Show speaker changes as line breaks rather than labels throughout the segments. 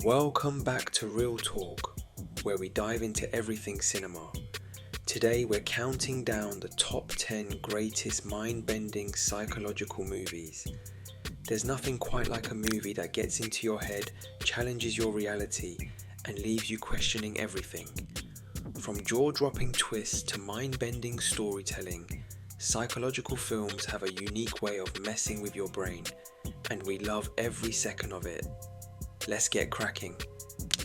Welcome back to Real Talk, where we dive into everything cinema. Today we're counting down the top 10 greatest mind-bending psychological movies. There's nothing quite like a movie that gets into your head, challenges your reality, and leaves you questioning everything. From jaw-dropping twists to mind-bending storytelling, psychological films have a unique way of messing with your brain, and we love every second of it. Let's get cracking.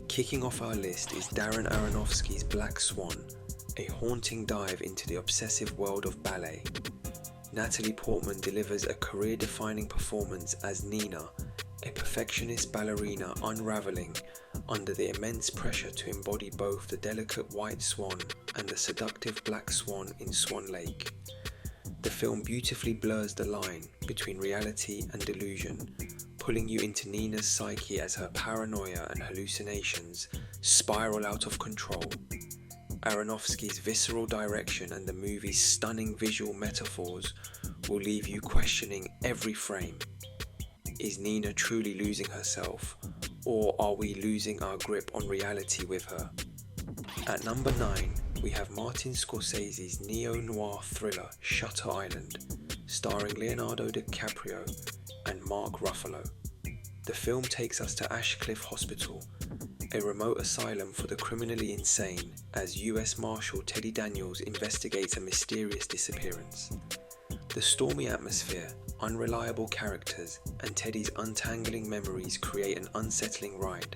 Kicking off our list is Darren Aronofsky's Black Swan, a haunting dive into the obsessive world of ballet. Natalie Portman delivers a career-defining performance as Nina, a perfectionist ballerina unraveling under the immense pressure to embody both the delicate white swan and the seductive black swan in Swan Lake. The film beautifully blurs the line between reality and delusion, pulling you into Nina's psyche as her paranoia and hallucinations spiral out of control. Aronofsky's visceral direction and the movie's stunning visual metaphors will leave you questioning every frame. Is Nina truly losing herself, or are we losing our grip on reality with her? At number 9, we have Martin Scorsese's neo-noir thriller Shutter Island, starring Leonardo DiCaprio and Mark Ruffalo. The film takes us to Ashcliffe Hospital, a remote asylum for the criminally insane, as US Marshal Teddy Daniels investigates a mysterious disappearance. The stormy atmosphere, unreliable characters, and Teddy's untangling memories create an unsettling ride.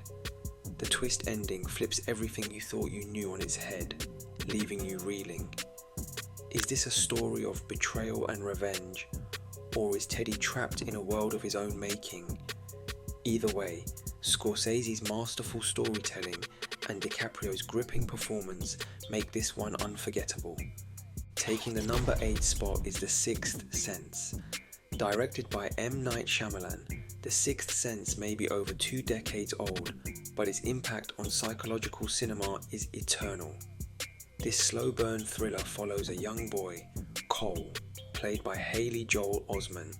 The twist ending flips everything you thought you knew on its head, leaving you reeling. Is this a story of betrayal and revenge, or is Teddy trapped in a world of his own making? Either way, Scorsese's masterful storytelling and DiCaprio's gripping performance make this one unforgettable. Taking the number 8 spot is The Sixth Sense. Directed by M. Night Shyamalan, The Sixth Sense may be over 2 decades old, but its impact on psychological cinema is eternal. This slow-burn thriller follows a young boy, Cole, played by Haley Joel Osment,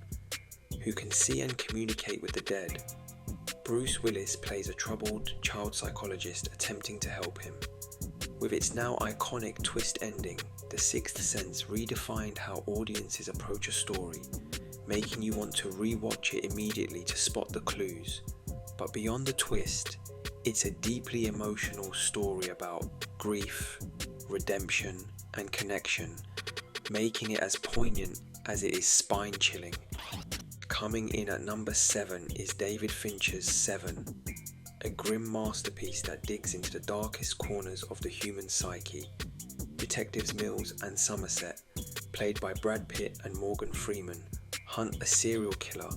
who can see and communicate with the dead. Bruce Willis plays a troubled child psychologist attempting to help him. With its now iconic twist ending, The Sixth Sense redefined how audiences approach a story, making you want to re-watch it immediately to spot the clues. But beyond the twist, it's a deeply emotional story about grief, redemption, and connection, making it as poignant as it is spine-chilling. Coming in at number 7 is David Fincher's Seven, a grim masterpiece that digs into the darkest corners of the human psyche. Detectives Mills and Somerset, played by Brad Pitt and Morgan Freeman, hunt a serial killer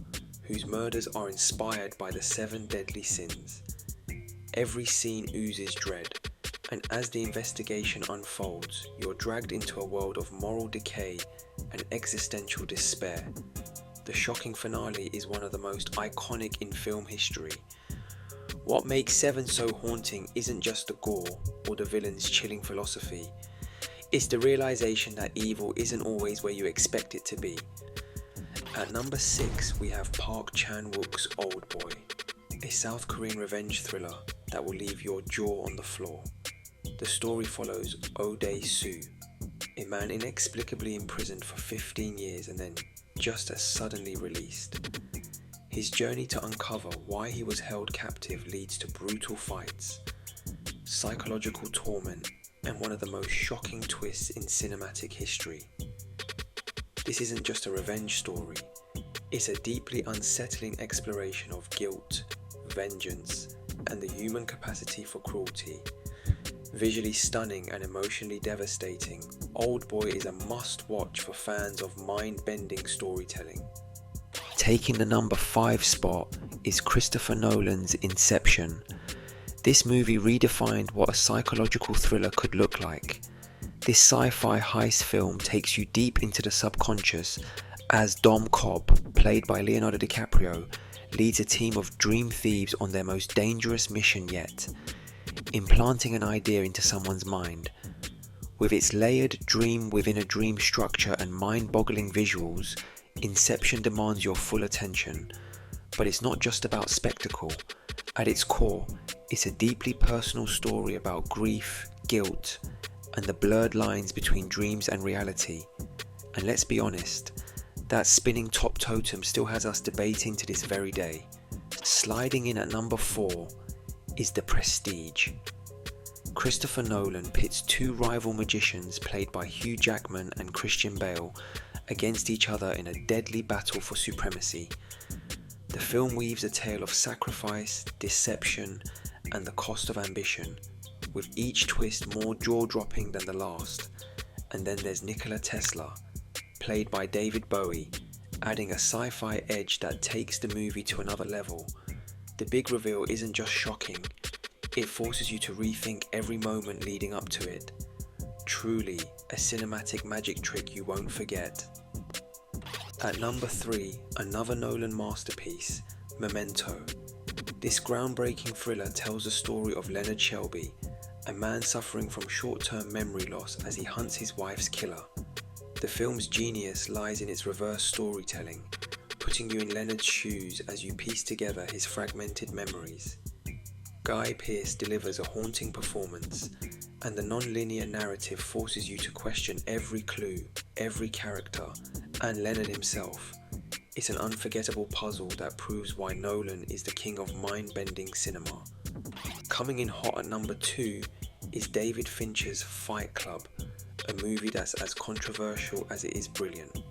whose murders are inspired by the 7 deadly sins. Every scene oozes dread, and as the investigation unfolds, you're dragged into a world of moral decay and existential despair. The shocking finale is one of the most iconic in film history. What makes Seven so haunting isn't just the gore or the villain's chilling philosophy. It's the realization that evil isn't always where you expect it to be. At number 6, we have Park Chan-wook's Oldboy, a South Korean revenge thriller that will leave your jaw on the floor. The story follows Oh Dae-soo, a man inexplicably imprisoned for 15 years and then just as suddenly released. His journey to uncover why he was held captive leads to brutal fights, psychological torment, and one of the most shocking twists in cinematic history. This isn't just a revenge story, it's a deeply unsettling exploration of guilt, vengeance, and the human capacity for cruelty. Visually stunning and emotionally devastating, Oldboy is a must-watch for fans of mind-bending storytelling. Taking the number 5 spot is Christopher Nolan's Inception. This movie redefined what a psychological thriller could look like. This sci-fi heist film takes you deep into the subconscious as Dom Cobb, played by Leonardo DiCaprio, leads a team of dream thieves on their most dangerous mission yet, implanting an idea into someone's mind. With its layered dream within a dream structure and mind-boggling visuals, Inception demands your full attention. But it's not just about spectacle. At its core, it's a deeply personal story about grief, guilt, and the blurred lines between dreams and reality. And let's be honest, that spinning top totem still has us debating to this very day. Sliding in at number 4 is The Prestige. Christopher Nolan pits two rival magicians played by Hugh Jackman and Christian Bale against each other in a deadly battle for supremacy. The film weaves a tale of sacrifice, deception, and the cost of ambition, with each twist more jaw-dropping than the last. And then there's Nikola Tesla, played by David Bowie, adding a sci-fi edge that takes the movie to another level. The big reveal isn't just shocking, it forces you to rethink every moment leading up to it. Truly a cinematic magic trick you won't forget. At number 3, another Nolan masterpiece, Memento. This groundbreaking thriller tells the story of Leonard Shelby, a man suffering from short-term memory loss as he hunts his wife's killer. The film's genius lies in its reverse storytelling, putting you in Leonard's shoes as you piece together his fragmented memories. Guy Pearce delivers a haunting performance, and the non-linear narrative forces you to question every clue, every character, and Leonard himself. It's an unforgettable puzzle that proves why Nolan is the king of mind-bending cinema. Coming in hot at number 2 is David Fincher's Fight Club, a movie that's as controversial as it is brilliant.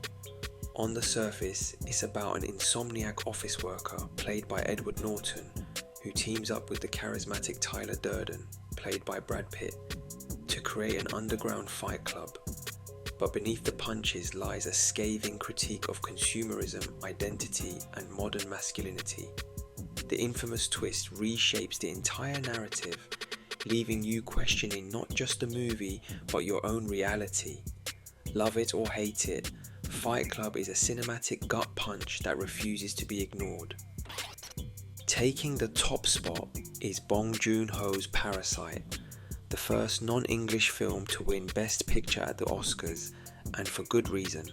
On the surface, it's about an insomniac office worker played by Edward Norton, who teams up with the charismatic Tyler Durden, played by Brad Pitt, to create an underground fight club. But beneath the punches lies a scathing critique of consumerism, identity, and modern masculinity. The infamous twist reshapes the entire narrative, leaving you questioning not just the movie, but your own reality. Love it or hate it, Fight Club is a cinematic gut punch that refuses to be ignored. Taking the top spot is Bong Joon-ho's Parasite, the first non-English film to win Best Picture at the Oscars, and for good reason.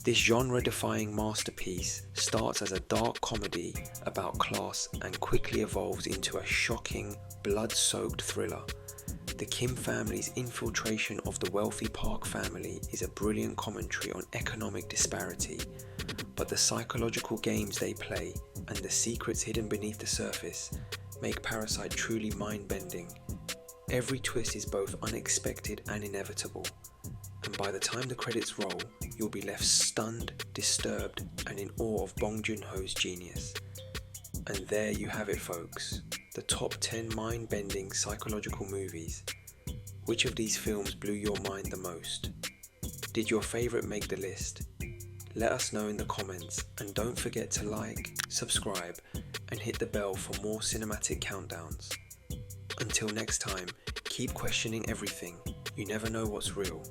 This genre-defying masterpiece starts as a dark comedy about class and quickly evolves into a shocking, blood-soaked thriller. The Kim family's infiltration of the wealthy Park family is a brilliant commentary on economic disparity, but the psychological games they play and the secrets hidden beneath the surface make Parasite truly mind-bending. Every twist is both unexpected and inevitable, and by the time the credits roll, you'll be left stunned, disturbed, and in awe of Bong Joon-ho's genius. And there you have it, folks, the top 10 mind-bending psychological movies. Which of these films blew your mind the most? Did your favourite make the list? Let us know in the comments, and don't forget to like, subscribe, and hit the bell for more cinematic countdowns. Until next time, keep questioning everything. You never know what's real.